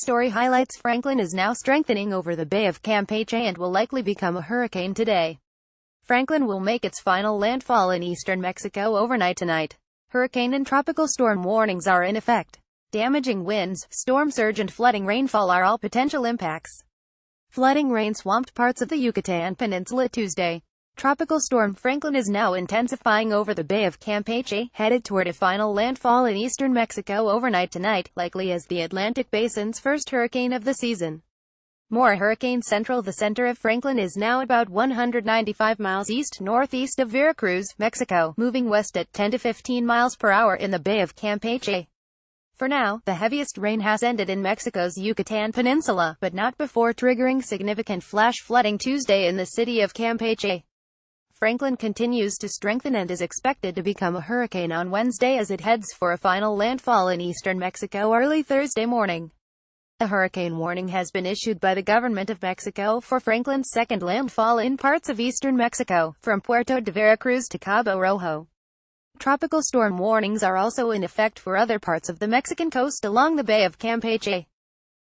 Story highlights Franklin is now strengthening over the Bay of Campeche and will likely become a hurricane today. Franklin will make its final landfall in eastern Mexico overnight tonight. Hurricane and tropical storm warnings are in effect. Damaging winds, storm surge and flooding rainfall are all potential impacts. Flooding rain swamped parts of the Yucatan Peninsula Tuesday. Tropical storm Franklin is now intensifying over the Bay of Campeche, headed toward a final landfall in eastern Mexico overnight tonight, likely as the Atlantic Basin's first hurricane of the season. More hurricane central. The center of Franklin is now about 195 miles east-northeast of Veracruz, Mexico, moving west at 10 to 15 miles per hour in the Bay of Campeche. For now, the heaviest rain has ended in Mexico's Yucatan Peninsula, but not before triggering significant flash flooding Tuesday in the city of Campeche. Franklin continues to strengthen and is expected to become a hurricane on Wednesday as it heads for a final landfall in eastern Mexico early Thursday morning. A hurricane warning has been issued by the government of Mexico for Franklin's second landfall in parts of eastern Mexico, from Puerto de Veracruz to Cabo Rojo. Tropical storm warnings are also in effect for other parts of the Mexican coast along the Bay of Campeche.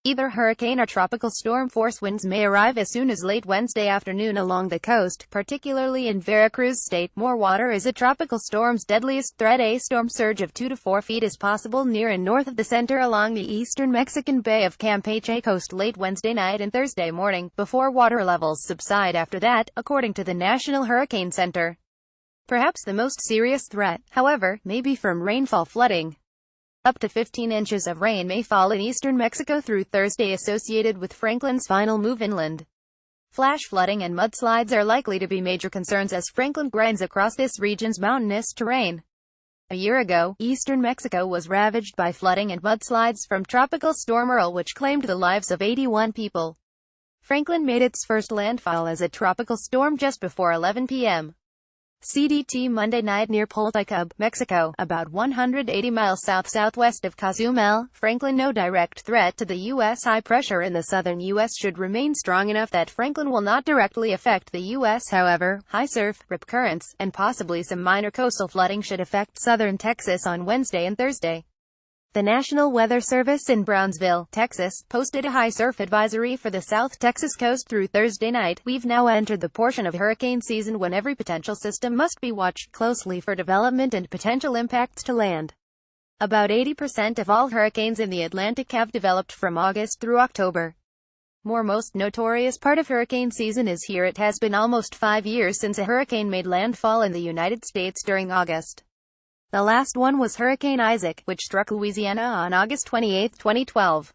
Either hurricane or tropical storm force winds may arrive as soon as late Wednesday afternoon along the coast, particularly in Veracruz State. More water is a tropical storm's deadliest threat. A storm surge of 2 to 4 feet is possible near and north of the center along the eastern Mexican Bay of Campeche coast late Wednesday night and Thursday morning, before water levels subside after that, according to the National Hurricane Center. Perhaps the most serious threat, however, may be from rainfall flooding. Up to 15 inches of rain may fall in eastern Mexico through Thursday associated with Franklin's final move inland. Flash flooding and mudslides are likely to be major concerns as Franklin grinds across this region's mountainous terrain. A year ago, eastern Mexico was ravaged by flooding and mudslides from Tropical Storm Earl, which claimed the lives of 81 people. Franklin made its first landfall as a tropical storm just before 11 p.m. CDT Monday night near Poltaycub, Mexico, about 180 miles south-southwest of Cozumel. Franklin. No direct threat to the U.S. High pressure in the southern U.S. should remain strong enough that Franklin will not directly affect the U.S. However, high surf, rip currents, and possibly some minor coastal flooding should affect southern Texas on Wednesday and Thursday. The National Weather Service in Brownsville, Texas, posted a high surf advisory for the South Texas coast through Thursday night. We've now entered the portion of hurricane season when every potential system must be watched closely for development and potential impacts to land. About 80% of all hurricanes in the Atlantic have developed from August through October. Most notorious part of hurricane season is here. It has been almost 5 years since a hurricane made landfall in the United States during August. The last one was Hurricane Isaac, which struck Louisiana on August 28, 2012.